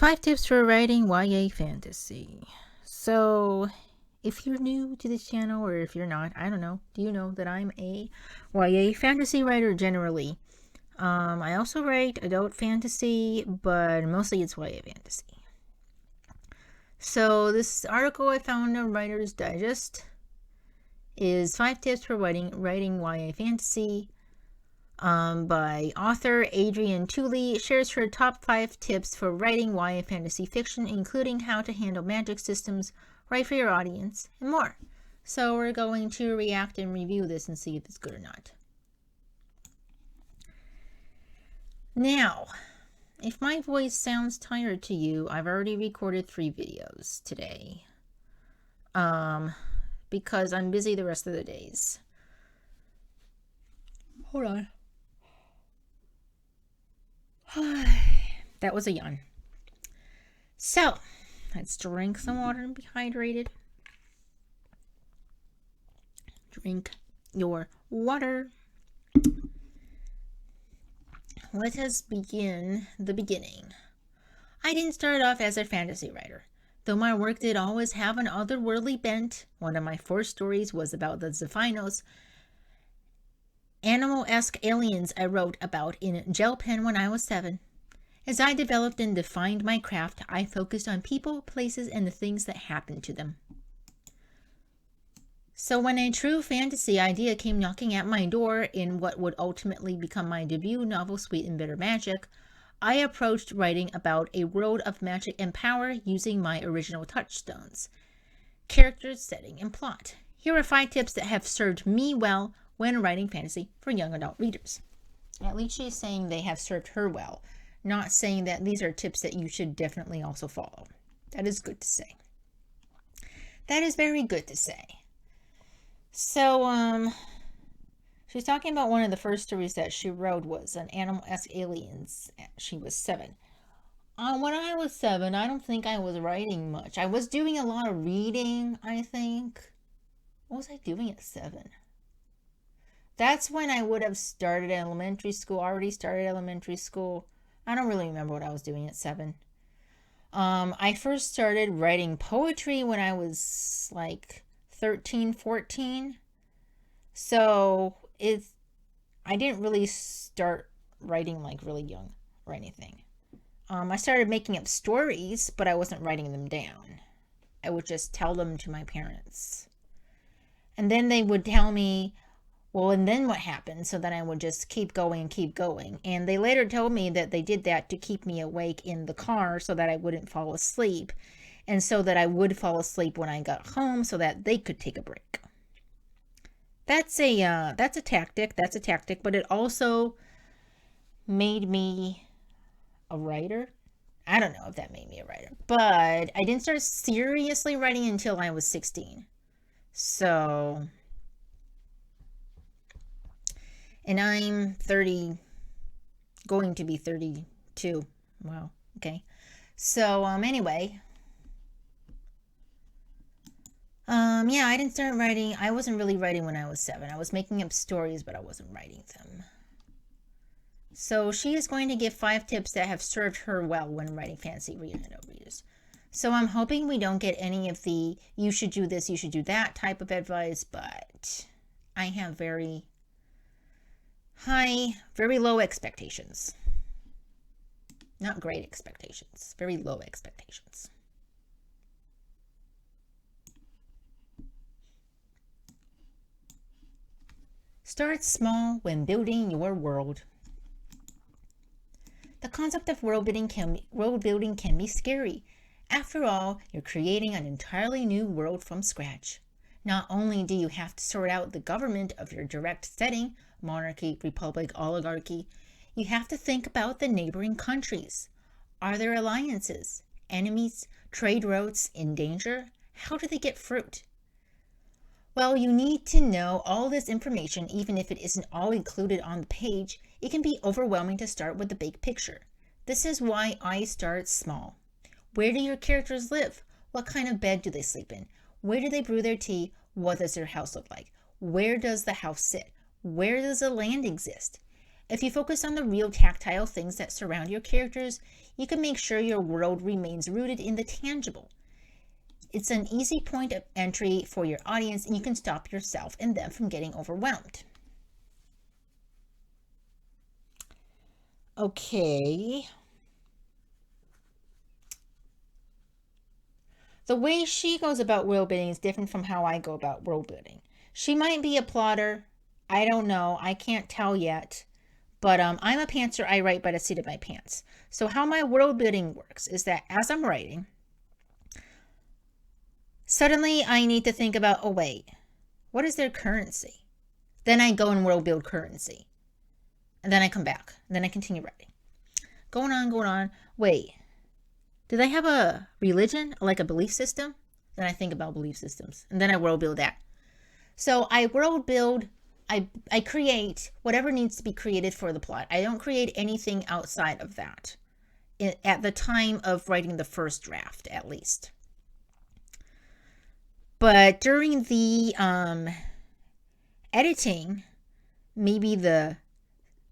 5 tips for writing YA fantasy. So, if you're new to this channel, or if you're not, I don't know, do you know that I'm a YA fantasy writer generally? I also write adult fantasy, but mostly it's YA fantasy. So, this article I found on Writer's Digest is 5 tips for writing YA fantasy. By author Adrienne Tooley, shares her top 5 tips for writing YA fantasy fiction, including how to handle magic systems, write for your audience, and more. So we're going to react and review this and see if it's good or not. Now, if my voice sounds tired to you, I've already recorded 3 videos today. Because I'm busy the rest of the days. Hold on. That was a yawn. So, let's drink some water and be hydrated. Drink your water. Let us begin the beginning. I didn't start off as a fantasy writer. Though my work did always have an otherworldly bent, one of my first stories was about the Zephynos, animal-esque aliens I wrote about in gel pen when I was 7. As I developed and defined my craft, I focused on people, places, and the things that happened to them. So when a true fantasy idea came knocking at my door in what would ultimately become my debut novel, Sweet and Bitter Magic, I approached writing about a world of magic and power using my original touchstones: characters, setting, and plot. Here are 5 tips that have served me well when writing fantasy for young adult readers. At least she's saying they have served her well, not saying that these are tips that you should definitely also follow. That is good to say. That is very good to say. So, she's talking about one of the first stories that she wrote was an animal-esque aliens. She was 7. When I was 7, I don't think I was writing much. I was doing a lot of reading, I think. What was I doing at 7? That's when I would have started elementary school, already started elementary school. I don't really remember what I was doing at 7. I first started writing poetry when I was like 13, 14. So I didn't really start writing like really young or anything. I started making up stories, but I wasn't writing them down. I would just tell them to my parents. And then they would tell me, well, and then what happened? So then I would just keep going and keep going. And they later told me that they did that to keep me awake in the car so that I wouldn't fall asleep. And so that I would fall asleep when I got home so that they could take a break. That's a tactic. That's a tactic. But it also made me a writer. I don't know if that made me a writer. But I didn't start seriously writing until I was 16. So... and I'm 30, going to be 32. Wow, okay. So, anyway. Yeah, I didn't start writing. I wasn't really writing when I was 7. I was making up stories, but I wasn't writing them. So, she is going to give 5 tips that have served her well when writing fantasy readers. So, I'm hoping we don't get any of the, you should do this, you should do that type of advice, but I have very low expectations. Not great expectations, very low expectations. Start small when building your world. The concept of world building can be scary. After all, you're creating an entirely new world from scratch. Not only do you have to sort out the government of your direct setting, monarchy, republic, oligarchy, you have to think about the neighboring countries. Are there alliances, enemies, trade routes in danger? How do they get fruit? Well, you need to know all this information, even if it isn't all included on the page. It can be overwhelming to start with the big picture. This is why I start small. Where do your characters live? What kind of bed do they sleep in? Where do they brew their tea? What does their house look like? Where does the house sit? Where does the land exist? If you focus on the real tactile things that surround your characters, you can make sure your world remains rooted in the tangible. It's an easy point of entry for your audience, and you can stop yourself and them from getting overwhelmed. Okay. The way she goes about world building is different from how I go about world building. She might be a plotter. I don't know. I can't tell yet. But I'm a pantser. I write by the seat of my pants. So how my world building works is that as I'm writing, suddenly I need to think about, oh wait, what is their currency? Then I go and world build currency. And then I come back. And then I continue writing. Going on. Wait, do they have a religion, like a belief system? Then I think about belief systems. And then I world build that. So I world build, I create whatever needs to be created for the plot. I don't create anything outside of that at the time of writing the first draft, at least. But during the editing, maybe the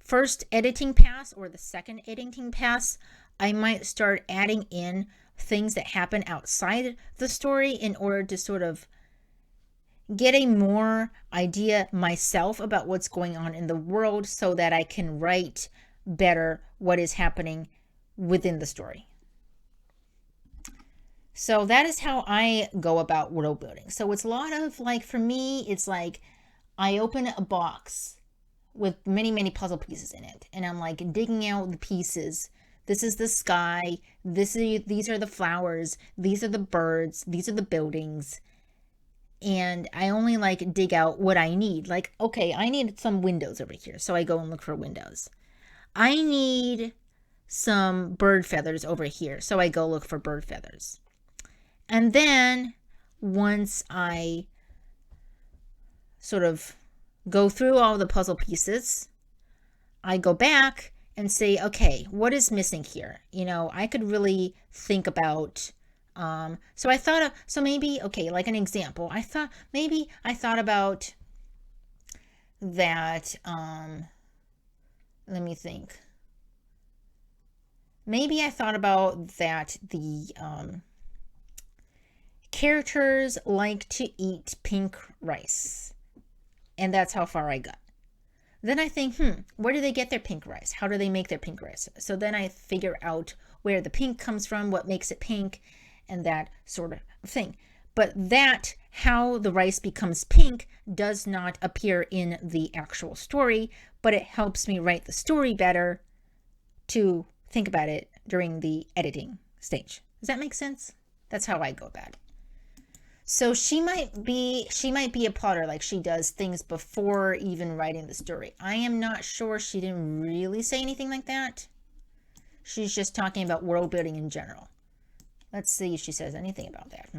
first editing pass or the second editing pass, I might start adding in things that happen outside the story in order to sort of get a more idea myself about what's going on in the world so that I can write better what is happening within the story. So that is how I go about world building. So it's a lot of, like, for me, it's like I open a box with many, many puzzle pieces in it. And I'm like digging out the pieces. This is the sky. These are the flowers. These are the birds. These are the buildings. And I only like dig out what I need. Like, okay, I need some windows over here. So I go and look for windows. I need some bird feathers over here. So I go look for bird feathers. And then once I sort of go through all the puzzle pieces, I go back and say, okay, what is missing here? You know, I could really think about, so maybe, okay, like an example, I thought about that, let me think. Maybe I thought about that the, characters like to eat pink rice. And that's how far I got. Then I think, where do they get their pink rice? How do they make their pink rice? So then I figure out where the pink comes from, what makes it pink, and that sort of thing. But that, how the rice becomes pink, does not appear in the actual story, but it helps me write the story better to think about it during the editing stage. Does that make sense? That's how I go about it. So she might be a plotter, like she does things before even writing the story. I am not sure. She didn't really say anything like that. She's just talking about world building in general. Let's see if she says anything about that.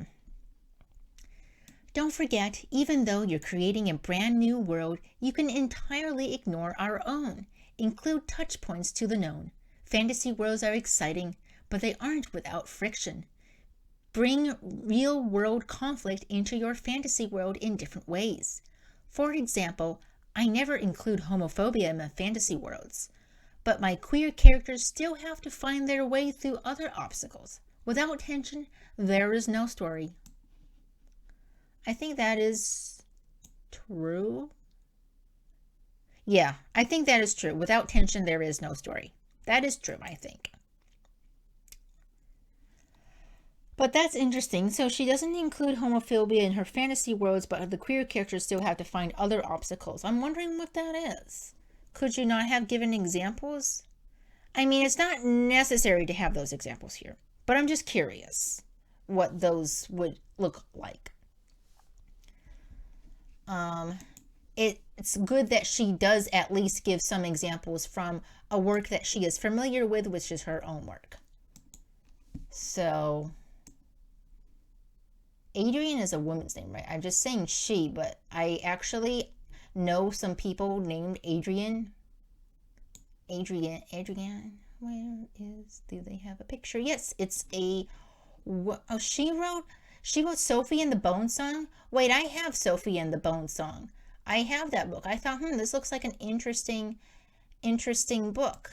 Don't forget, even though you're creating a brand new world, you can entirely ignore our own. Include touch points to the known. Fantasy worlds are exciting, but they aren't without friction. Bring real-world conflict into your fantasy world in different ways. For example, I never include homophobia in my fantasy worlds, but my queer characters still have to find their way through other obstacles. Without tension, there is no story. I think that is true. Yeah, I think that is true. Without tension, there is no story. That is true, I think. But that's interesting. So she doesn't include homophobia in her fantasy worlds, but the queer characters still have to find other obstacles. I'm wondering what that is. Could you not have given examples? I mean, it's not necessary to have those examples here, but I'm just curious what those would look like. It's good that she does at least give some examples from a work that she is familiar with, which is her own work. So Adrienne is a woman's name, right? I'm just saying she, but I actually know some people named Adrienne. Adrienne, where is, do they have a picture? Yes, it's a, oh, she wrote Sophie and the Bone Song. Wait, I have Sophie and the Bone Song. I have that book. I thought, this looks like an interesting interesting book.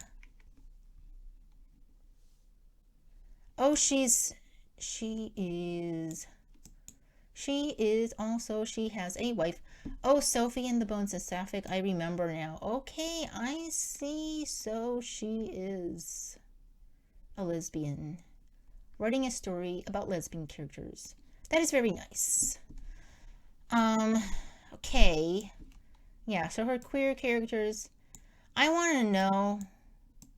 Oh, she has a wife. Oh, Sophie and the Bones of Sapphic, I remember now. Okay, I see. So she is a lesbian, writing a story about lesbian characters. That is very nice. Okay. Yeah, so her queer characters. I want to know.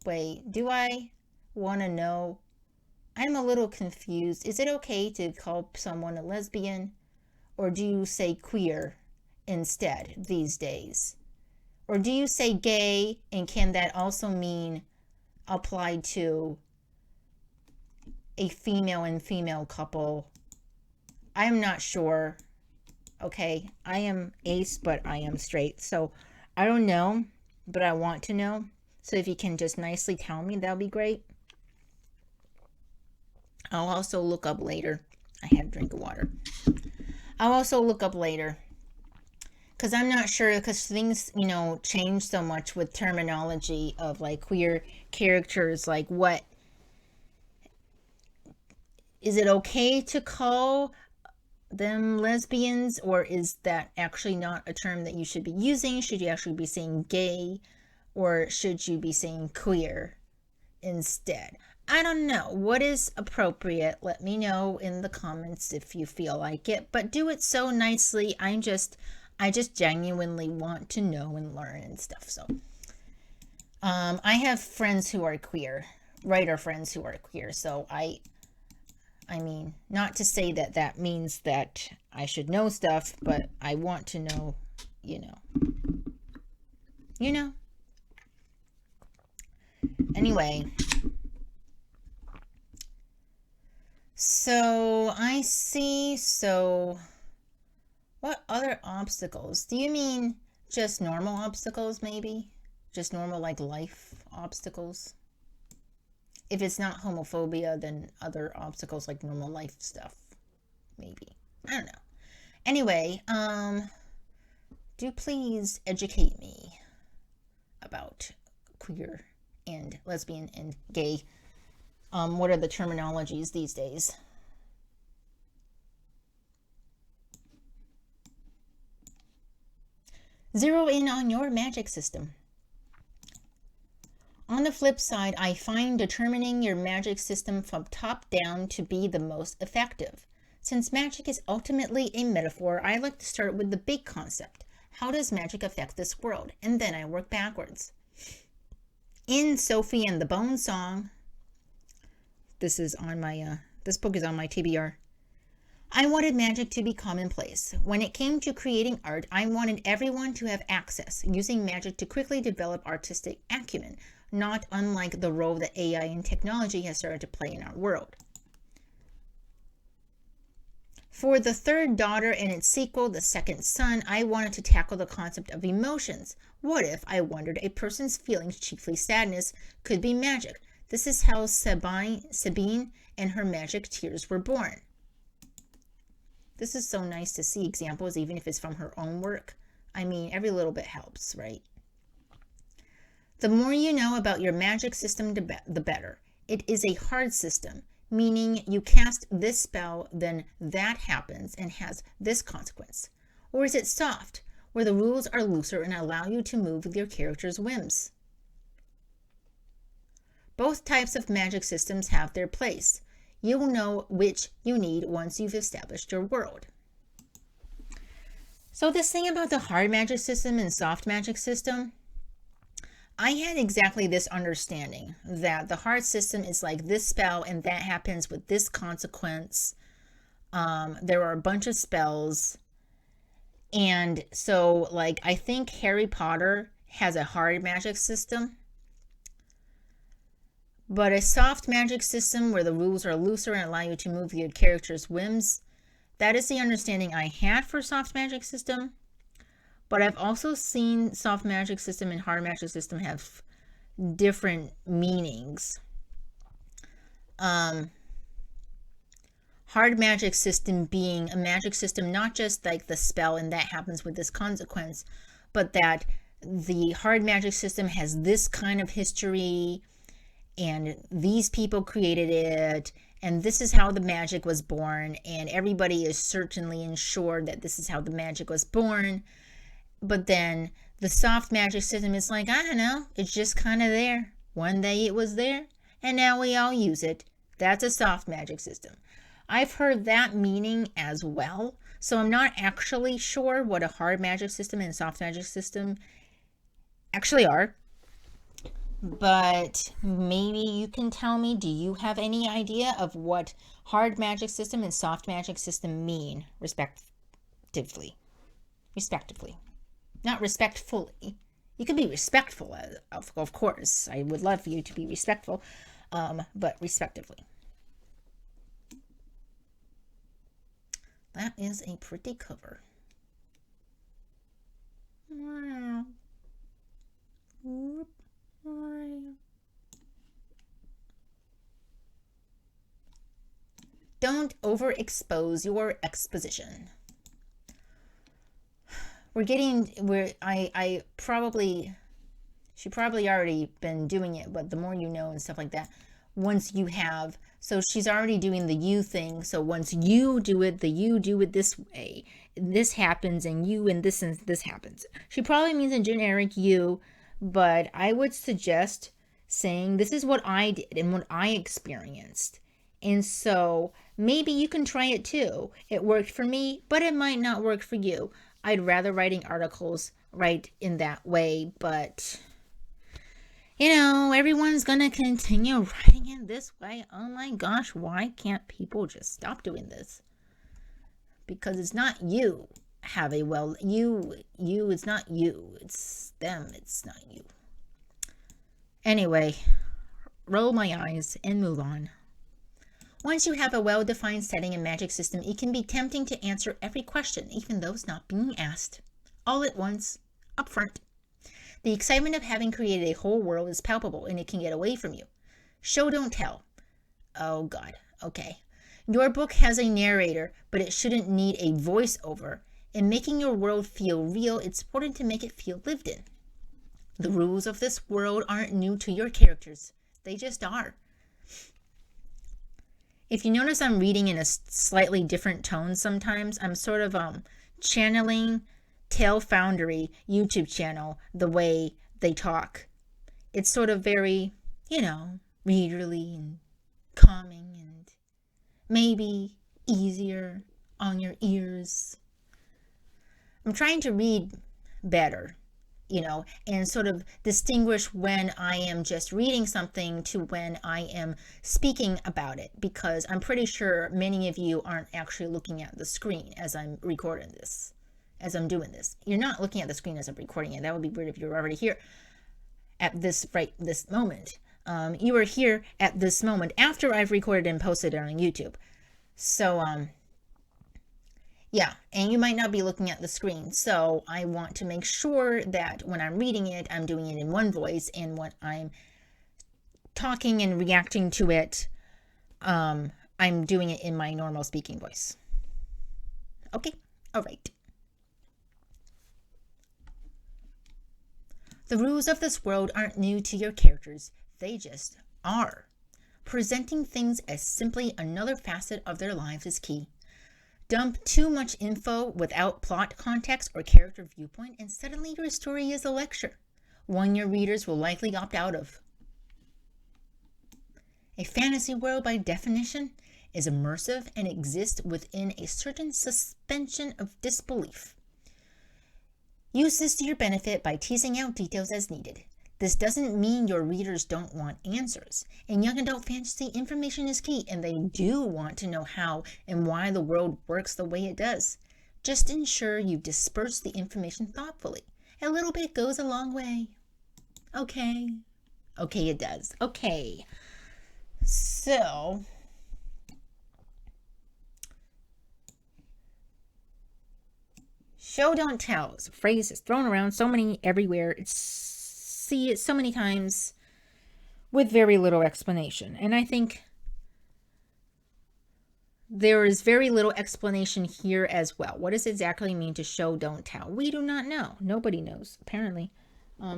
Wait, do I want to know? I'm a little confused. Is it okay to call someone a lesbian? Or do you say queer instead these days? Or do you say gay, and can that also mean applied to a female and female couple? I'm not sure. Okay, I am ace, but I am straight. So I don't know, but I want to know. So if you can just nicely tell me, that'll be great. I'll also look up later. I had a drink of water. I'll also look up later. Because I'm not sure, because things, change so much with terminology of like queer characters. Like, what is it okay to call them lesbians, or is that actually not a term that you should be using? Should you actually be saying gay, or should you be saying queer instead? I don't know. What is appropriate? Let me know in the comments if you feel like it, but do it so nicely. I just genuinely want to know and learn and stuff. So I have friends who are queer, writer friends who are queer. So I mean, not to say that that means that I should know stuff, but I want to know, Anyway, so I see. So what other obstacles? Do you mean just normal obstacles, maybe? Just normal, like, life obstacles? If it's not homophobia, then other obstacles like normal life stuff, maybe. I don't know. Anyway, do please educate me about queer and lesbian and gay. What are the terminologies these days? Zero in on your magic system. On the flip side, I find determining your magic system from top down to be the most effective. Since magic is ultimately a metaphor, I like to start with the big concept. How does magic affect this world? And then I work backwards. In Sophie and the Bone Song, this is on my this book is on my TBR. I wanted magic to be commonplace. When it came to creating art, I wanted everyone to have access, using magic to quickly develop artistic acumen, not unlike the role that AI and technology has started to play in our world. For The Third Daughter and its sequel, The Second Son, I wanted to tackle the concept of emotions. What if, I wondered, a person's feelings, chiefly sadness, could be magic? This is how Sabine and her magic tears were born. This is so nice to see examples, even if it's from her own work. I mean, every little bit helps, right? The more you know about your magic system, the better. It is a hard system, meaning you cast this spell, then that happens and has this consequence. Or is it soft, where the rules are looser and allow you to move with your character's whims? Both types of magic systems have their place. You'll know which you need once you've established your world. So this thing about the hard magic system and soft magic system, I had exactly this understanding that the hard system is like this spell and that happens with this consequence. There are a bunch of spells. And so, like, I think Harry Potter has a hard magic system. But a soft magic system where the rules are looser and allow you to move your character's whims, that is the understanding I had for soft magic system. But I've also seen soft magic system and hard magic system have different meanings. Hard magic system being a magic system, not just like the spell and that happens with this consequence, but that the hard magic system has this kind of history, and these people created it, and this is how the magic was born, and everybody is certainly ensured that this is how the magic was born. But then the soft magic system is like, I don't know, it's just kind of there. One day it was there, and now we all use it. That's a soft magic system. I've heard that meaning as well, so I'm not actually sure what a hard magic system and soft magic system actually are. But maybe you can tell me, do you have any idea of what hard magic system and soft magic system mean, respectively? Not respectfully. You can be respectful, of course. I would love for you to be respectful, but respectively. That is a pretty cover. Wow. Don't overexpose your exposition. She probably already been doing it, but the more you know and stuff like that, once you have, so she's already doing the you thing, so once you do it, you do it this way, this happens, and this happens. She probably means a generic you, but I would suggest saying, this is what I did and what I experienced. And so maybe you can try it too. It worked for me, but it might not work for you. I'd rather writing articles right in that way, but everyone's gonna continue writing it this way. Oh my gosh, why can't people just stop doing this? Because it's not you it's not you. It's them, it's not you. Anyway, roll my eyes and move on. Once you have a well-defined setting and magic system, it can be tempting to answer every question, even those not being asked, all at once, up front. The excitement of having created a whole world is palpable, and it can get away from you. Show, don't tell. Oh God, okay. Your book has a narrator, but it shouldn't need a voiceover. In making your world feel real, it's important to make it feel lived in. The rules of this world aren't new to your characters. They just are. If you notice, I'm reading in a slightly different tone sometimes. I'm sort of channeling Tale Foundry YouTube channel the way they talk. It's sort of very, readerly and calming and maybe easier on your ears. I'm trying to read better, and sort of distinguish when I am just reading something to when I am speaking about it, because I'm pretty sure many of you aren't actually looking at the screen as I'm recording this, as I'm doing this. You're not looking at the screen as I'm recording it. That would be weird if you were already here at this moment. You are here at this moment after I've recorded and posted it on YouTube. So, yeah, and you might not be looking at the screen, so I want to make sure that when I'm reading it, I'm doing it in one voice, and when I'm talking and reacting to it, I'm doing it in my normal speaking voice. Okay, all right. The rules of this world aren't new to your characters, they just are. Presenting things as simply another facet of their lives is key. Dump too much info without plot context or character viewpoint, and suddenly your story is a lecture, one your readers will likely opt out of. A fantasy world, by definition, is immersive and exists within a certain suspension of disbelief. Use this to your benefit by teasing out details as needed. This doesn't mean your readers don't want answers. In young adult fantasy, information is key, and they do want to know how and why the world works the way it does. Just ensure you disperse the information thoughtfully. A little bit goes a long way. Okay. Okay, it does. Okay. So, show, don't tell. It's a phrase that's thrown around everywhere. See it so many times with very little explanation. And I think there is very little explanation here as well. What does it exactly mean to show, don't tell? We do not know. Nobody knows, apparently.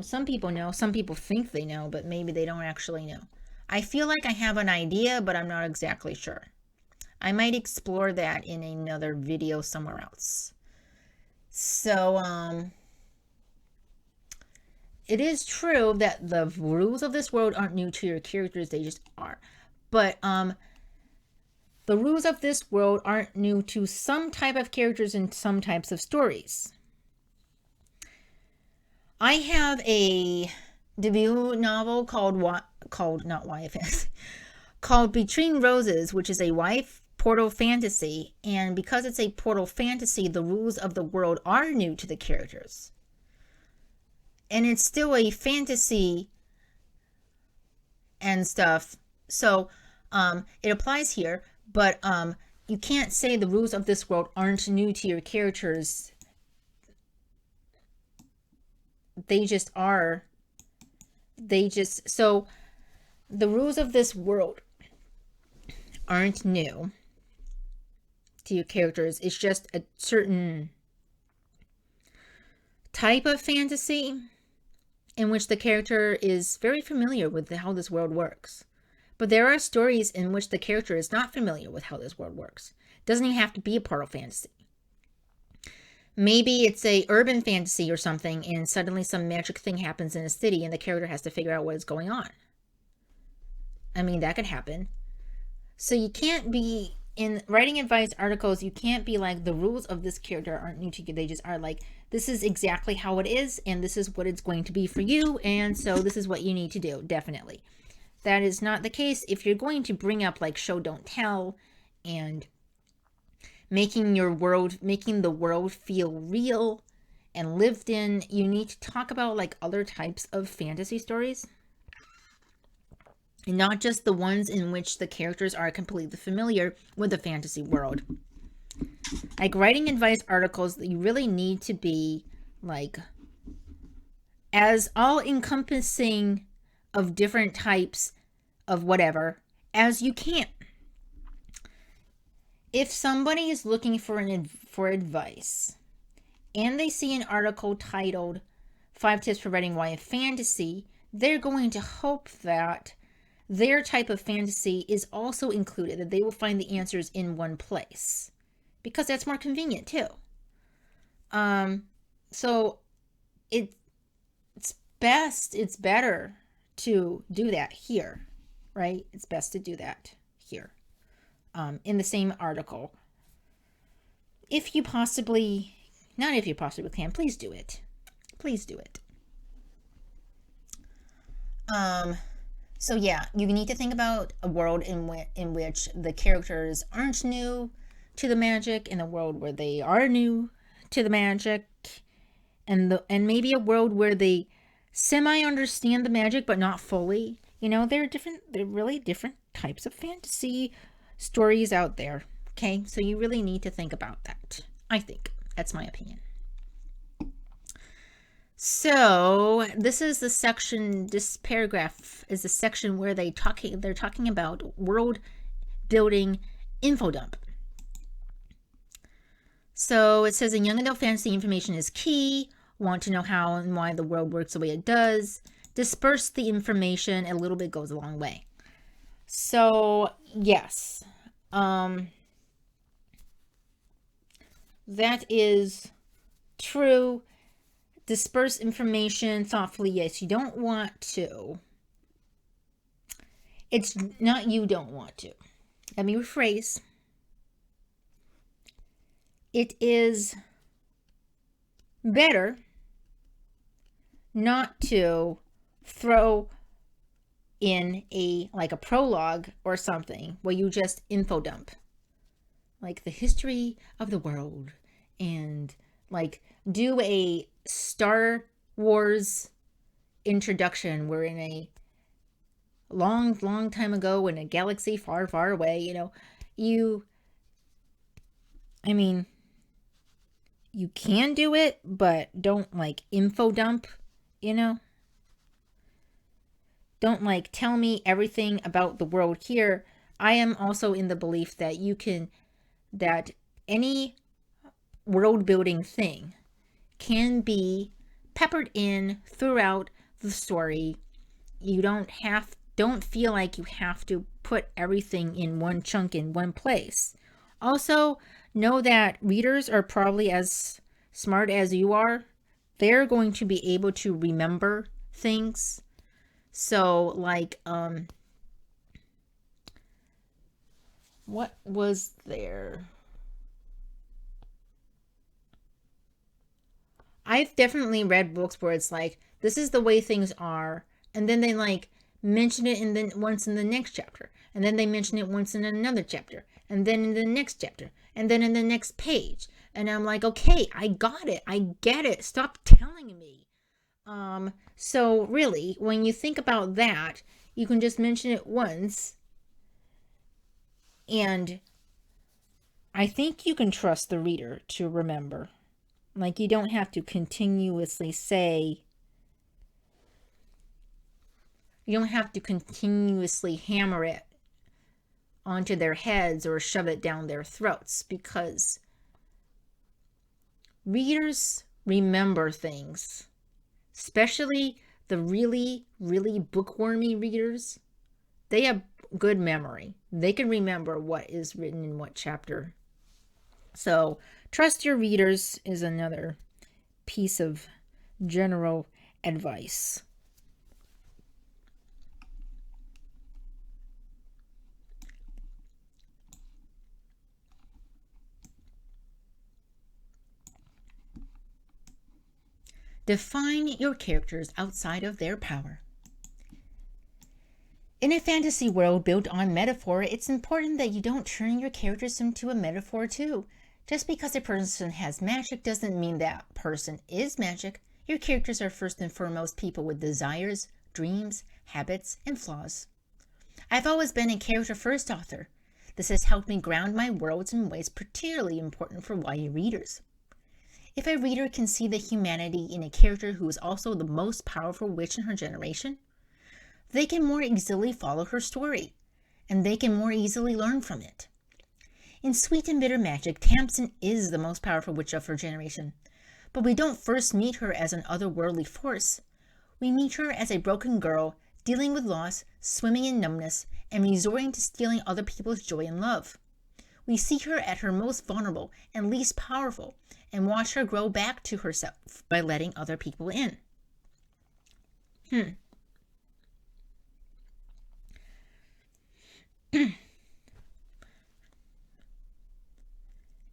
Some people know, some people think they know, but maybe they don't actually know. I feel like I have an idea, but I'm not exactly sure. I might explore that in another video somewhere else. So, it is true that the rules of this world aren't new to your characters, they just are. But, the rules of this world aren't new to some type of characters and some types of stories. I have a debut novel called not YFS, called Between Roses, which is a YF portal fantasy, and because it's a portal fantasy, the rules of the world are new to the characters. And it's still a fantasy and stuff. So, it applies here, but you can't say the rules of this world aren't new to your characters. They just are. So the rules of this world aren't new to your characters. It's just a certain type of fantasy in which the character is very familiar with how this world works. But there are stories in which the character is not familiar with how this world works. It doesn't even have to be a portal fantasy. Maybe it's a urban fantasy or something, and suddenly some magic thing happens in a city and the character has to figure out what is going on. I mean, that could happen. So you can't be, in writing advice articles, you can't be like, the rules of this character aren't new to you. They just are like, this is exactly how it is, and this is what it's going to be for you, and so this is what you need to do, definitely. That is not the case if you're going to bring up like show don't tell and making the world feel real and lived in. You need to talk about like other types of fantasy stories, and not just the ones in which the characters are completely familiar with the fantasy world. Like writing advice articles, you really need to be like as all encompassing of different types of whatever as you can. If somebody is looking for advice and they see an article titled 5 Tips for Writing YA Fantasy, they're going to hope that their type of fantasy is also included, that they will find the answers in one place, because that's more convenient too. So it's better to do that here, right? It's best to do that here, in the same article. If you possibly can, please do it. Please do it. So yeah, you need to think about a world in which the characters aren't new to the magic, in a world where they are new to the magic, and maybe a world where they semi understand the magic but not fully. You know, they're really different types of fantasy stories out there. Okay, so you really need to think about that. I think that's my opinion. So this is the section. This paragraph is the section where they're talking about world building info dump. So it says in young adult fantasy, information is key. Want to know how and why the world works the way it does. Disperse the information. A little bit goes a long way. So yes, that is true. Disperse information thoughtfully. Yes, you don't want to. It's not you don't want to. Let me rephrase. It is better not to throw in a prologue or something where you just info dump, like the history of the world, and like do a Star Wars introduction where in a long time ago in a galaxy far away, you can do it, but don't info dump, don't tell me everything about the world here. I am also in the belief that that any world building thing can be peppered in throughout the story. You don't feel like you have to put everything in one chunk in one place. Also, know that readers are probably as smart as you are. They're going to be able to remember things. So, like, what was there? I've definitely read books where it's like, this is the way things are, and then they like mention it and then once in the next chapter, and then they mention it once in another chapter, and then in the next chapter, and then in the next page. And I'm like, okay, I got it. I get it. Stop telling me. So really, when you think about that, you can just mention it once, and I think you can trust the reader to remember. Like, you don't have to continuously say, you don't have to continuously hammer it onto their heads or shove it down their throats, because readers remember things, especially the really, really bookwormy readers. They have good memory. They can remember what is written in what chapter. So, trust your readers is another piece of general advice. Define your characters outside of their power. In a fantasy world built on metaphor, it's important that you don't turn your characters into a metaphor too. Just because a person has magic doesn't mean that person is magic. Your characters are first and foremost people with desires, dreams, habits, and flaws. I've always been a character-first author. This has helped me ground my worlds in ways particularly important for YA readers. If a reader can see the humanity in a character who is also the most powerful witch in her generation, they can more easily follow her story, and they can more easily learn from it. In Sweet and Bitter Magic, Tamsin is the most powerful witch of her generation, but we don't first meet her as an otherworldly force. We meet her as a broken girl, dealing with loss, swimming in numbness, and resorting to stealing other people's joy and love. We see her at her most vulnerable and least powerful, and watch her grow back to herself by letting other people in.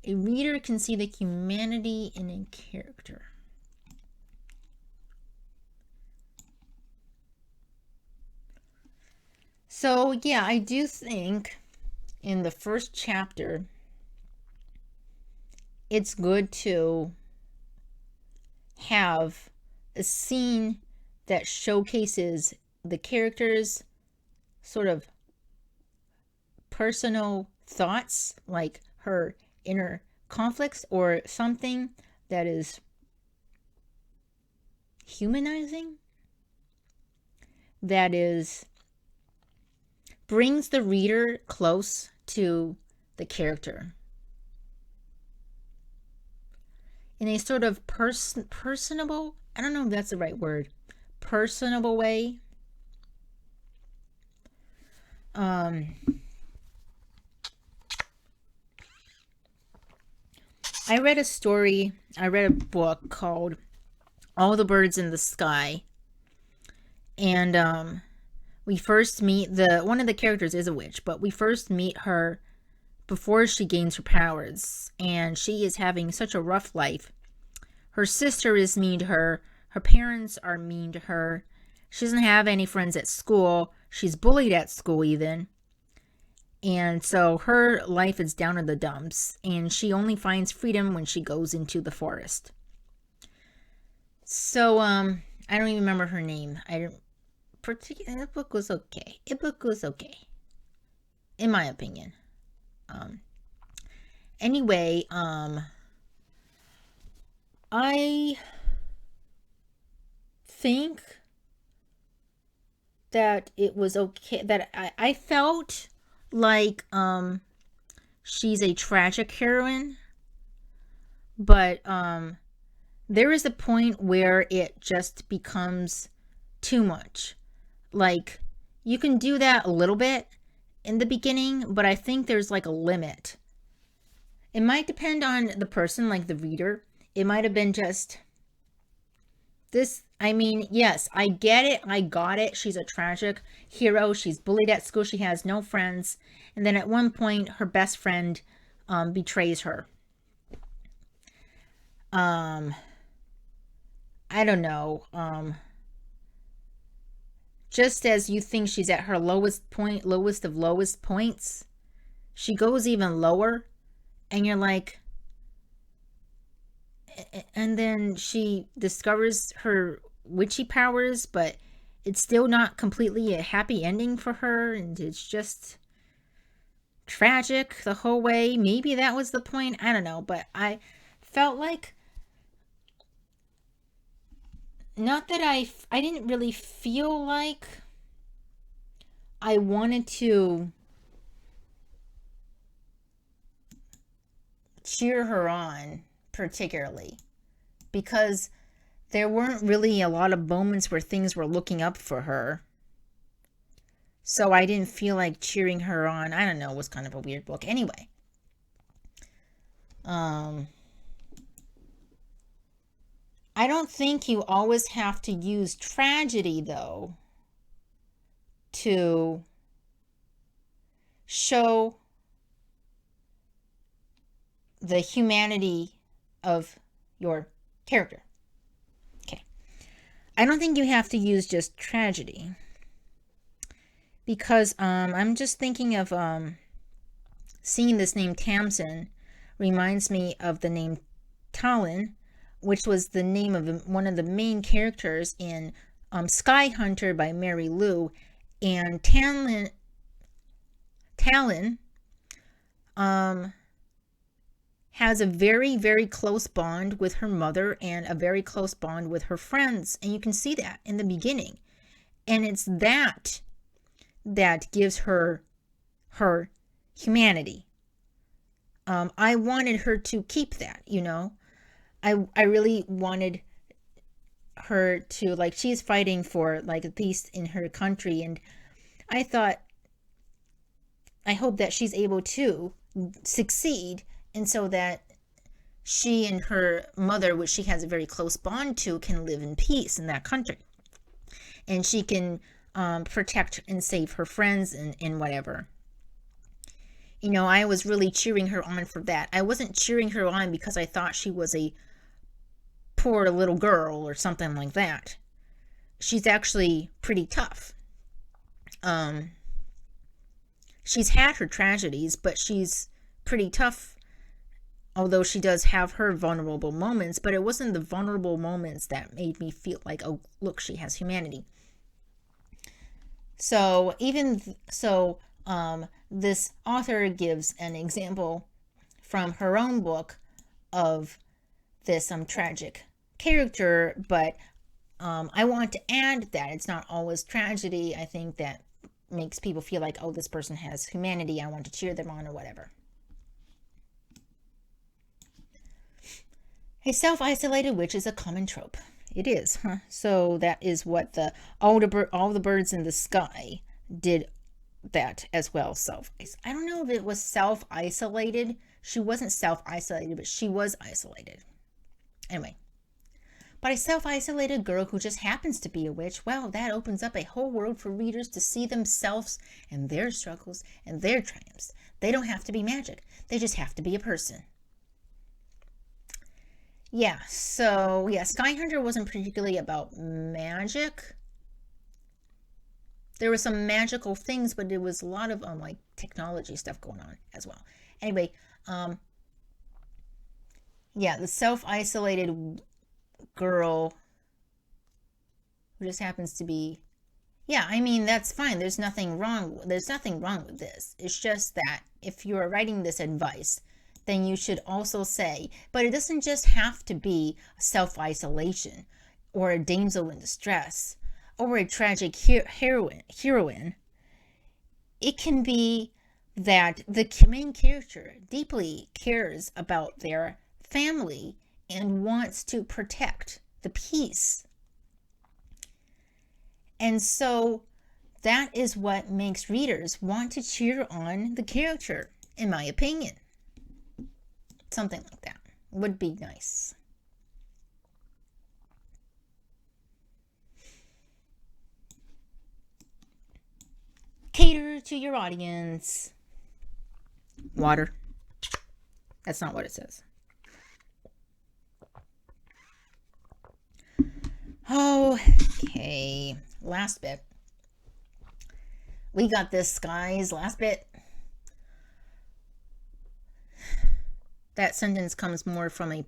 A reader can see the humanity in a character. So, yeah, I do think in the first chapter, it's good to have a scene that showcases the characters' sort of personal thoughts, like her inner conflicts, or something that is humanizing, that is brings the reader close to the character in a sort of personable, I don't know if that's the right word, personable way. I read a book called All the Birds in the Sky, and we first meet one of the characters is a witch, but we first meet her before she gains her powers, and she is having such a rough life. Her sister is mean to her, her parents are mean to her, she doesn't have any friends at school, she's bullied at school even, and so her life is down in the dumps, and she only finds freedom when she goes into the forest. So, I don't even remember her name. The book was okay. In my opinion. Anyway, I think that it was okay, that I felt like she's a tragic heroine, but there is a point where it just becomes too much. Like, you can do that a little bit in the beginning, but I think there's like a limit. It might depend on the person, like the reader. It might have been just this. I mean, yes, I get it. I got it. She's a tragic hero. She's bullied at school. She has no friends. And then at one point, her best friend betrays her. I don't know. Just as you think she's at her lowest point, lowest of lowest points, she goes even lower. And you're like, and then she discovers her witchy powers, but it's still not completely a happy ending for her, and it's just tragic the whole way. Maybe that was the point. I don't know, but I felt like, not that I didn't really feel like I wanted to cheer her on particularly, because there weren't really a lot of moments where things were looking up for her. So I didn't feel like cheering her on. I don't know, it was kind of a weird book. Anyway. I don't think you always have to use tragedy, though, to show the humanity of your character. Okay. I don't think you have to use just tragedy, because I'm just thinking of seeing this name Tamsin reminds me of the name Talon, which was the name of one of the main characters in Sky Hunter by Mary Lou. And Talon has a very, very close bond with her mother and a very close bond with her friends. And you can see that in the beginning. And it's that gives her humanity. I wanted her to keep that, you know. I really wanted her to, like, she's fighting for, like, peace in her country. And I thought, I hope that she's able to succeed, and so that she and her mother, which she has a very close bond to, can live in peace in that country. And she can protect and save her friends and whatever. You know, I was really cheering her on for that. I wasn't cheering her on because I thought she was a poor little girl or something like that. She's actually pretty tough. She's had her tragedies, but she's pretty tough, although she does have her vulnerable moments. But it wasn't the vulnerable moments that made me feel like, oh, look, she has humanity. So this author gives an example from her own book of this tragic character, but I want to add that it's not always tragedy. I think that makes people feel like, oh, this person has humanity, I want to cheer them on or whatever. A self-isolated witch is a common trope. It is, huh? So that is what all the birds in the sky did that as well. I don't know if it was self-isolated. She wasn't self-isolated, but she was isolated. Anyway. But a self-isolated girl who just happens to be a witch, well, that opens up a whole world for readers to see themselves and their struggles and their triumphs. They don't have to be magic. They just have to be a person. Yeah, so, yeah, Sky Hunter wasn't particularly about magic. There were some magical things, but there was a lot of, like, technology stuff going on as well. Anyway, yeah, the self-isolated girl who just happens to be, yeah, I mean, that's fine. There's nothing wrong with this. It's just that if you're writing this advice, then you should also say, but it doesn't just have to be self-isolation or a damsel in distress or a tragic heroine. It can be that the main character deeply cares about their family and wants to protect the peace. And so that is what makes readers want to cheer on the character, in my opinion. Something like that would be nice. Cater to your audience. Water. That's not what it says. Okay, last bit. We got this, guys. Last bit. That sentence comes more from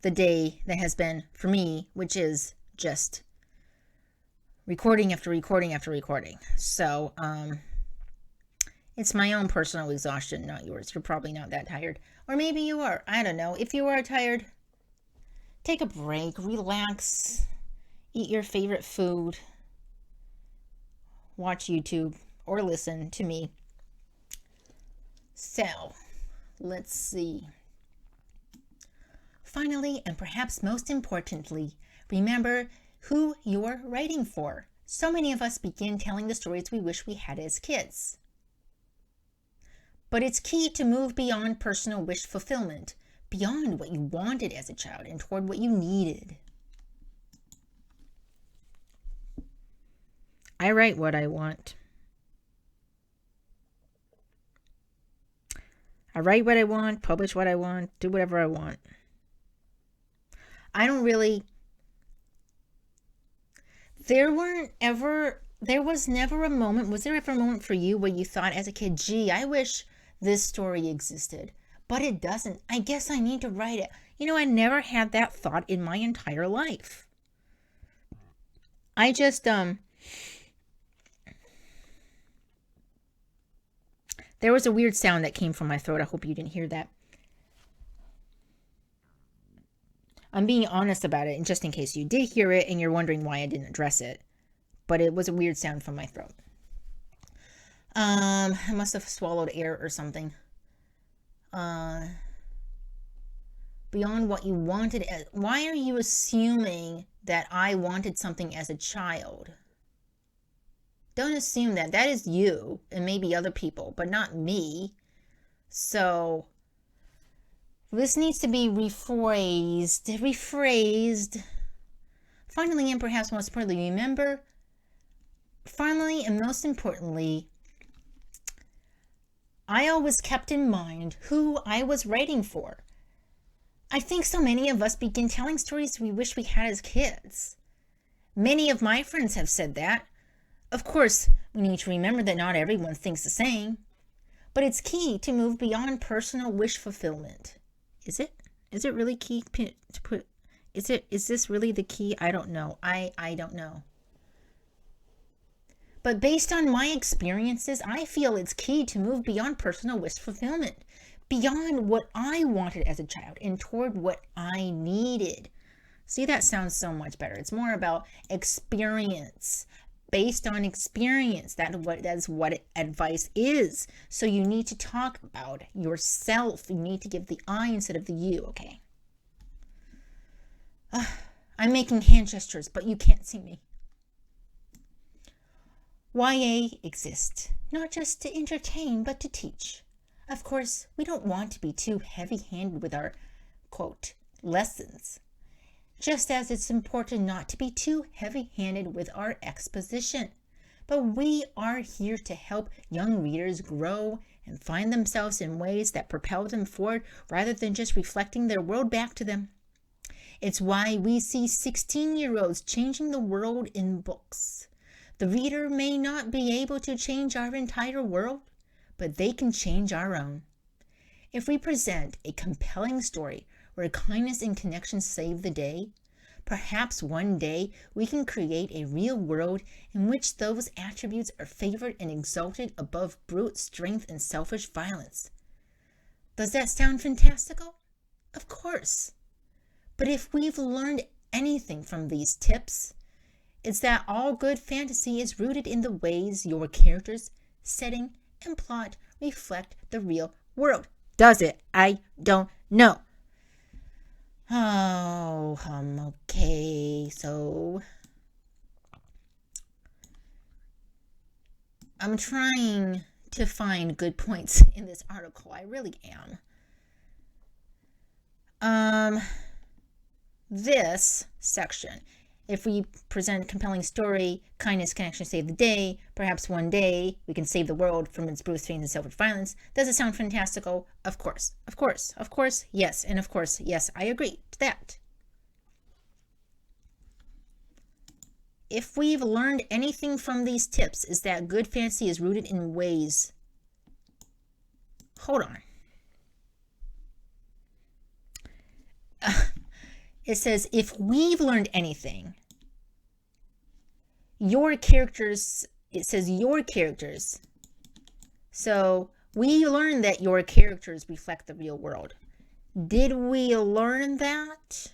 the day that has been for me, which is just recording after recording after recording. So, it's my own personal exhaustion, not yours. You're probably not that tired. Or maybe you are. I don't know. If you are tired, take a break, relax, eat your favorite food, watch YouTube, or listen to me. So, let's see. Finally, and perhaps most importantly, remember who you're writing for. So many of us begin telling the stories we wish we had as kids. But it's key to move beyond personal wish fulfillment, beyond what you wanted as a child and toward what you needed. I write what I want. I write what I want, publish what I want, do whatever I want. I don't really... There was never a moment, was there ever a moment for you where you thought as a kid, gee, I wish this story existed, but it doesn't. I guess I need to write it. You know, I never had that thought in my entire life. I just, there was a weird sound that came from my throat. I hope you didn't hear that. I'm being honest about it, and just in case you did hear it and you're wondering why I didn't address it. But it was a weird sound from my throat. I must have swallowed air or something. Beyond what you wanted. Why are you assuming that I wanted something as a child? Don't assume that. That is you and maybe other people, but not me. So this needs to be rephrased. Finally, and perhaps most importantly, remember, finally and most importantly, I always kept in mind who I was writing for. I think so many of us begin telling stories we wish we had as kids. Many of my friends have said that. Of course, we need to remember that not everyone thinks the same, but it's key to move beyond personal wish fulfillment. Is it? Is it really key to put? Is this really the key? I don't know. I don't know. But based on my experiences, I feel it's key to move beyond personal wish fulfillment, beyond what I wanted as a child and toward what I needed. See, that sounds so much better. It's more about experience. Based on experience, that's what advice is. So you need to talk about yourself. You need to give the I instead of the you, okay? I'm making hand gestures, but you can't see me. YA exists, not just to entertain, but to teach. Of course, we don't want to be too heavy-handed with our, quote, lessons. Just as it's important not to be too heavy-handed with our exposition. But we are here to help young readers grow and find themselves in ways that propel them forward rather than just reflecting their world back to them. It's why we see 16-year-olds changing the world in books. The reader may not be able to change our entire world, but they can change our own. If we present a compelling story where kindness and connection save the day, perhaps one day we can create a real world in which those attributes are favored and exalted above brute strength and selfish violence. Does that sound fantastical? Of course. But if we've learned anything from these tips, it's that all good fantasy is rooted in the ways your characters, setting, and plot reflect the real world. Does it? I don't know. Oh, okay. So I'm trying to find good points in this article. I really am. This section. If we present a compelling story, kindness can actually save the day. Perhaps one day we can save the world from its brute strength and selfish violence. Does it sound fantastical? Of course, of course, of course, yes, and of course, yes, I agree to that. If we've learned anything from these tips, is that good fantasy is rooted in ways. Hold on. It says, if we've learned anything, your characters, it says your characters. So we learned that your characters reflect the real world. Did we learn that?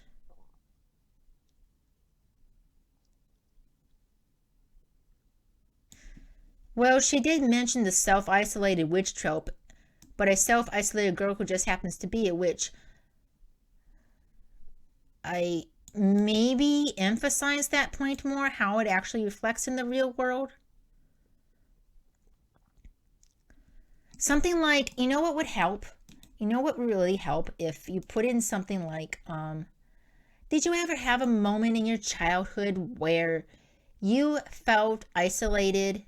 Well, she did mention the self-isolated witch trope, but a self-isolated girl who just happens to be a witch. I maybe emphasize that point more, how it actually reflects in the real world. Something like, you know what would help? You know what would really help if you put in something like, did you ever have a moment in your childhood where you felt isolated?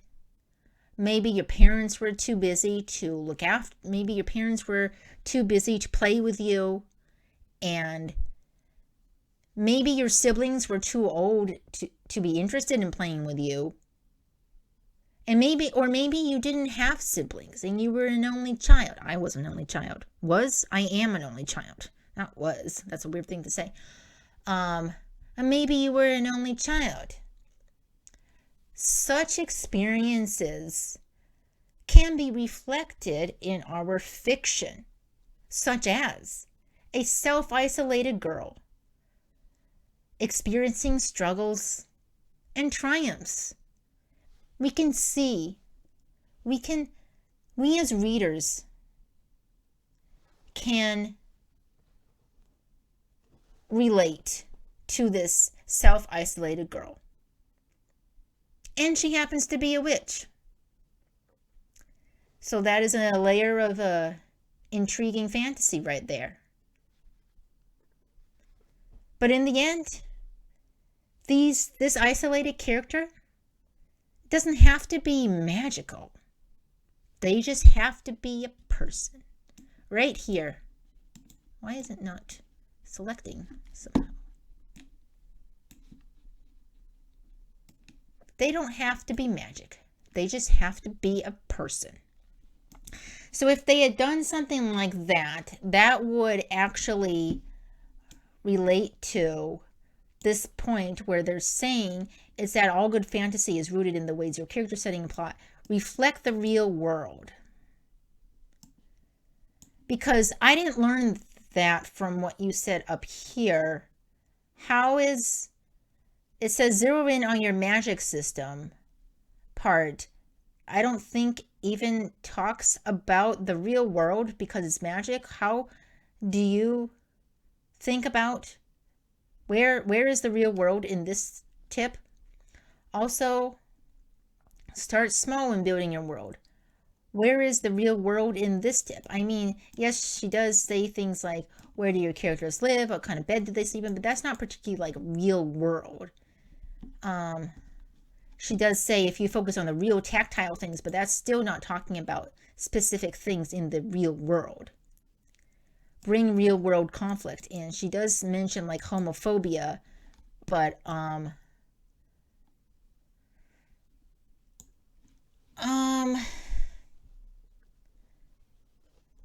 Maybe your parents were too busy to look after, maybe your parents were too busy to play with you, and maybe your siblings were too old to be interested in playing with you. And maybe you didn't have siblings and you were an only child. I was an only child. I am an only child. Not was. That's a weird thing to say. And maybe you were an only child. Such experiences can be reflected in our fiction, such as a self-isolated girl experiencing struggles and triumphs. We can see, we as readers can relate to this self-isolated girl. And she happens to be a witch. So that is a layer of intriguing fantasy right there. But in the end, this isolated character doesn't have to be magical. They just have to be a person. Right here. Why is it not selecting somehow? They don't have to be magic. They just have to be a person. So if they had done something like that, that would actually relate to this point where they're saying is that all good fantasy is rooted in the ways your character setting and plot reflect the real world. Because I didn't learn that from what you said up here. How is it says zero in on your magic system part? I don't think even talks about the real world because it's magic. How do you think about where is the real world in this tip? Also, start small in building your world. Where is the real world in this tip? I mean, yes, she does say things like, where do your characters live? What kind of bed do they sleep in? But that's not particularly like real world. She does say if you focus on the real tactile things, but that's still not talking about specific things in the real world. Bring real world conflict in. She does mention like homophobia, but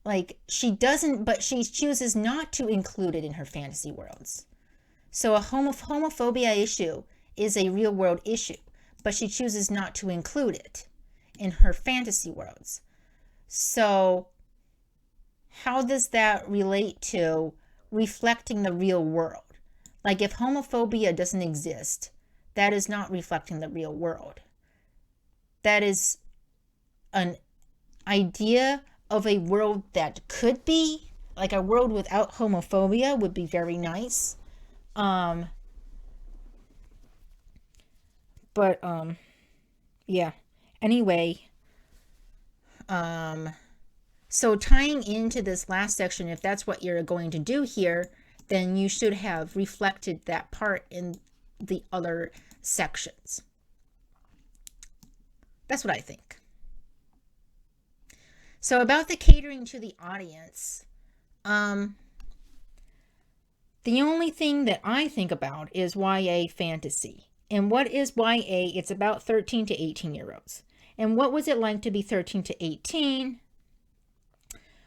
like she doesn't, but she chooses not to include it in her fantasy worlds. So a homophobia issue is a real world issue, but she chooses not to include it in her fantasy worlds. So how does that relate to reflecting the real world? Like if homophobia doesn't exist, that is not reflecting the real world. That is an idea of a world that could be, like a world without homophobia would be very nice. Um, but yeah. Anyway, so tying into this last section, if that's what you're going to do here, then you should have reflected that part in the other sections. That's what I think. So about the catering to the audience, the only thing that I think about is YA fantasy. And what is YA? It's about 13 to 18-year-olds. And what was it like to be 13 to 18?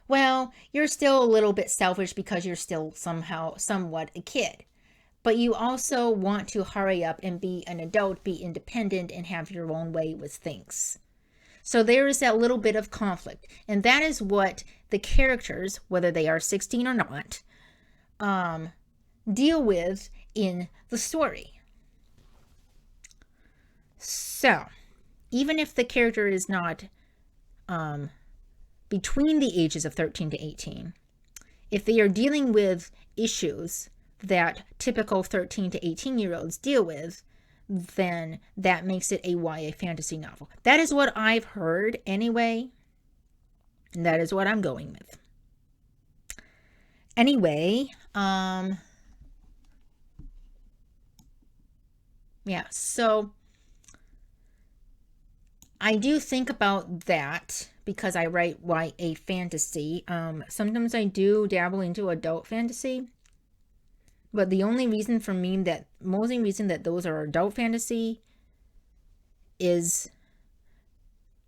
Well, you're still a little bit selfish because you're still somewhat a kid. But you also want to hurry up and be an adult, be independent, and have your own way with things. So there is that little bit of conflict. And that is what the characters, whether they are 16 or not, deal with in the story. So, even if the character is not between the ages of 13 to 18, if they are dealing with issues that typical 13 to 18-year-olds deal with, then that makes it a YA fantasy novel. That is what I've heard anyway, and that is what I'm going with. Anyway, yeah, so I do think about that because I write YA fantasy. Sometimes I do dabble into adult fantasy, but the only reason that those are adult fantasy is,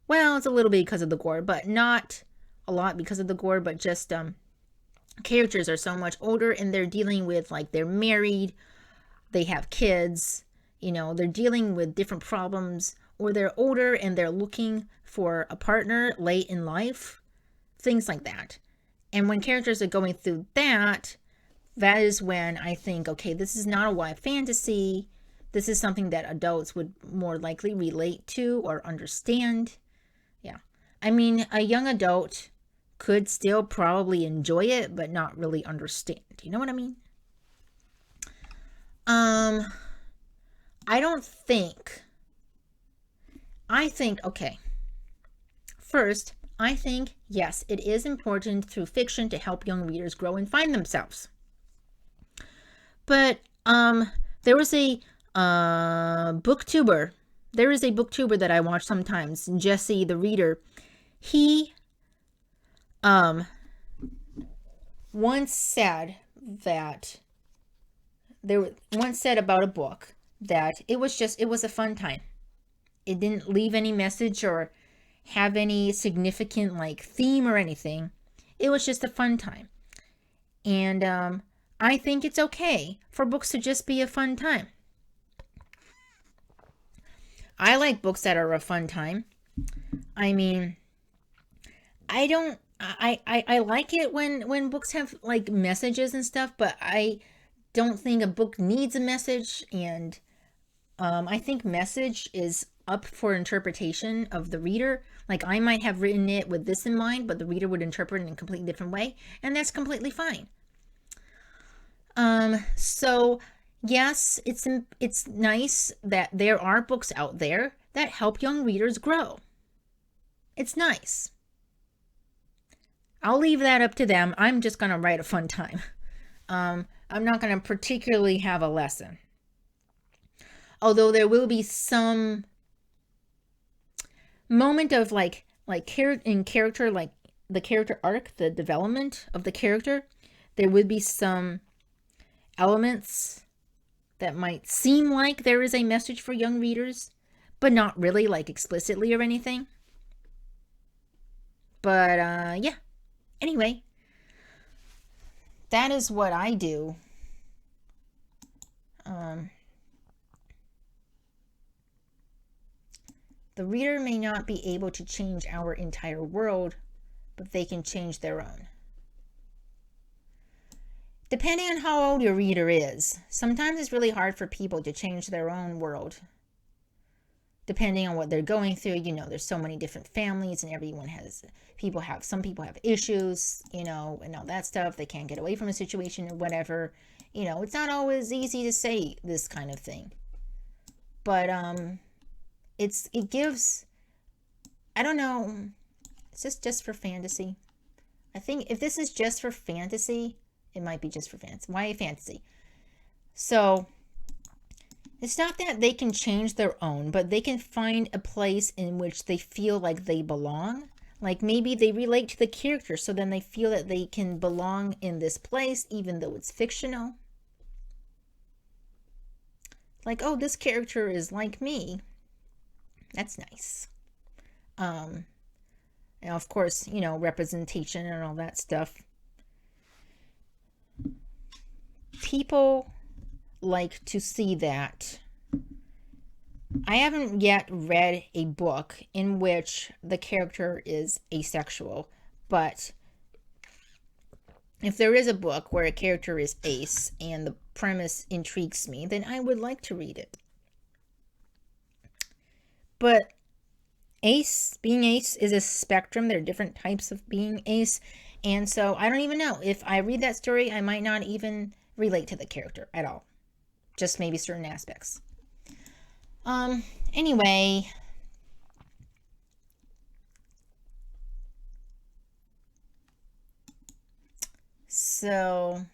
well, it's a little bit because of the gore, but not a lot because of the gore, but just characters are so much older and they're dealing with, like, they're married, they have kids, they're dealing with different problems, or they're older and they're looking for a partner late in life, things like that. And when characters are going through that is when I think, okay, this is not a YA fantasy. This is something that adults would more likely relate to or understand. Yeah. I mean, a young adult could still probably enjoy it, but not really understand. You know what I mean? Okay. First, I think, yes, it is important through fiction to help young readers grow and find themselves. But there was a booktuber. There is a booktuber that I watch sometimes, Jesse the Reader. He once said about a book that it was a fun time. It didn't leave any message or have any significant, like, theme or anything. It was just a fun time. And I think it's okay for books to just be a fun time. I like books that are a fun time. I mean, I like it when books have, like, messages and stuff, but I don't think a book needs a message, and I think message is up for interpretation of the reader. Like, I might have written it with this in mind, but the reader would interpret it in a completely different way, and that's completely fine. So yes, it's nice that there are books out there that help young readers grow. It's nice. I'll leave that up to them. I'm just gonna write a fun time. I'm not gonna particularly have a lesson. Although there will be some moment of like character, like the character arc, the development of the character, there would be some elements that might seem like there is a message for young readers, but not really, like, explicitly or anything. But yeah. Anyway, that is what I do. The reader may not be able to change our entire world, but they can change their own. Depending on how old your reader is, sometimes it's really hard for people to change their own world. depending on what they're going through. You know, there's so many different families, and some people have issues, you know, and all that stuff. They can't get away from a situation or whatever. You know, it's not always easy to say this kind of thing. But it gives, I don't know, is this just for fantasy? I think if this is just for fantasy, it might be just for fantasy. Why fantasy? So it's not that they can change their own, but they can find a place in which they feel like they belong. Like maybe they relate to the character, so then they feel that they can belong in this place, even though it's fictional. Like, oh, this character is like me. That's nice. And of course, you know, representation and all that stuff. People like to see that. I haven't yet read a book in which the character is asexual, but if there is a book where a character is ace and the premise intrigues me, then I would like to read it. But being ace is a spectrum. There are different types of being ace. And so I don't even know. If I read that story, I might not even relate to the character at all. Just maybe certain aspects. Anyway. So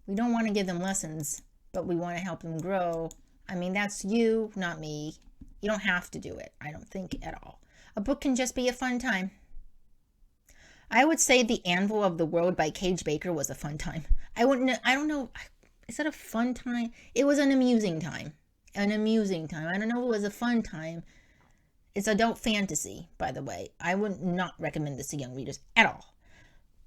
we don't want to give them lessons, but we want to help them grow. I mean, that's you, not me. You don't have to do it, I don't think, at all. A book can just be a fun time. I would say The Anvil of the World by Cage Baker was a fun time. I don't know. Is that a fun time? It was an amusing time. An amusing time. I don't know if it was a fun time. It's adult fantasy, by the way. I would not recommend this to young readers at all.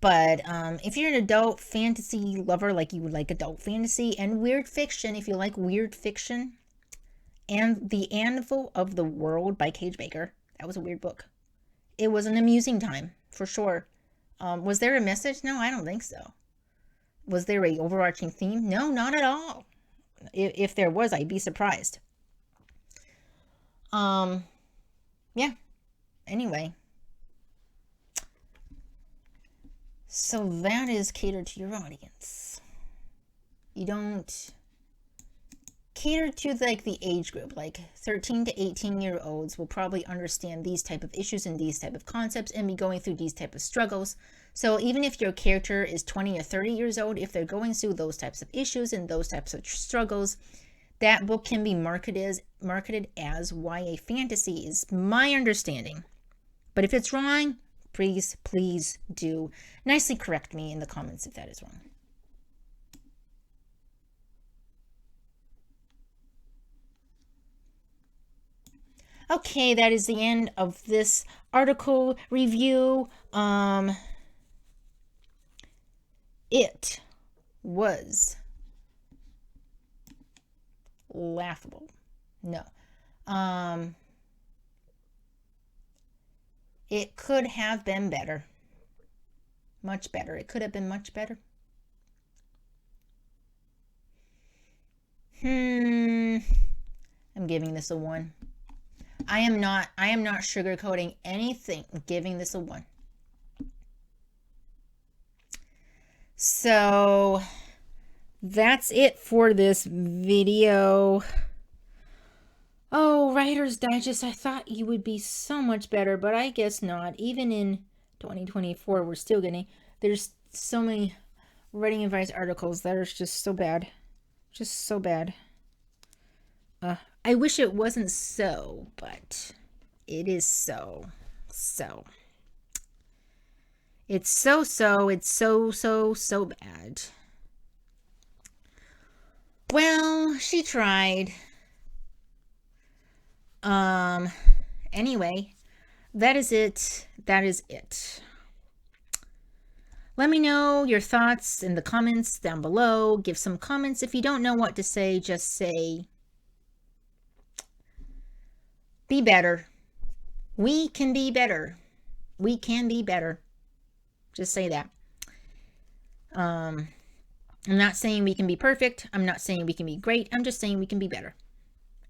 But if you're an adult fantasy lover, like you would like adult fantasy and weird fiction, if you like weird fiction, and The Anvil of the World by Cage Baker, that was a weird book. It was an amusing time, for sure. Was there a message? No, I don't think so. Was there a overarching theme? No, not at all. If there was, I'd be surprised. Yeah. Anyway. So that is catered to your audience. You don't cater to like the age group, like 13 to 18-year-olds will probably understand these type of issues and these type of concepts and be going through these type of struggles. So even if your character is 20 or 30 years old, if they're going through those types of issues and those types of struggles, that book can be marketed as YA fantasy, is my understanding. But if it's wrong, please do nicely correct me in the comments if that is wrong. Okay, that is the end of this article review. It was laughable. No. It could have been better. Much better. It could have been much better. I'm giving this a 1. I am not sugarcoating anything. I'm giving this a 1. So that's it for this video. Oh, Writer's Digest, I thought you would be so much better, but I guess not. Even in 2024, we're still there's so many writing advice articles that are just so bad. Just so bad. I wish it wasn't so, but it is so. It's so bad. Well, she tried. Anyway, that is it. Let me know your thoughts in the comments down below. Give some comments. If you don't know what to say, just say, be better. We can be better. We can be better. Just say that. I'm not saying we can be perfect. I'm not saying we can be great. I'm just saying we can be better.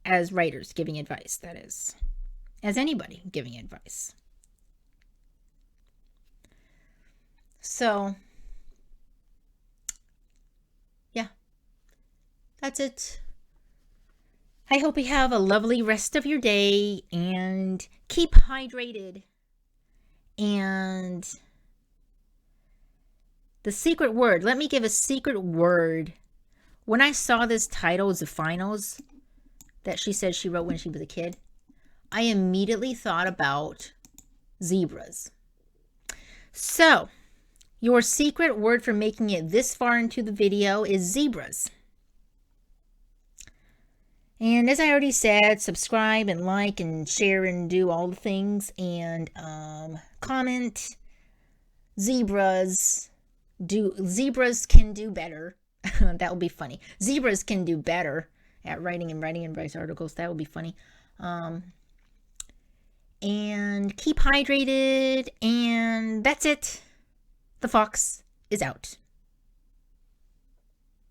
as writers giving advice, that is. As anybody giving advice. So, yeah, that's it. I hope you have a lovely rest of your day and keep hydrated. And the secret word, let me give a secret word. When I saw this title, The Finals, that she said she wrote when she was a kid, I immediately thought about zebras. So, your secret word for making it this far into the video is zebras. And as I already said, subscribe and like and share and do all the things. And comment. Zebras can do better. That will be funny. Zebras can do better at writing advice articles. That would be funny. And keep hydrated. And that's it. The fox is out.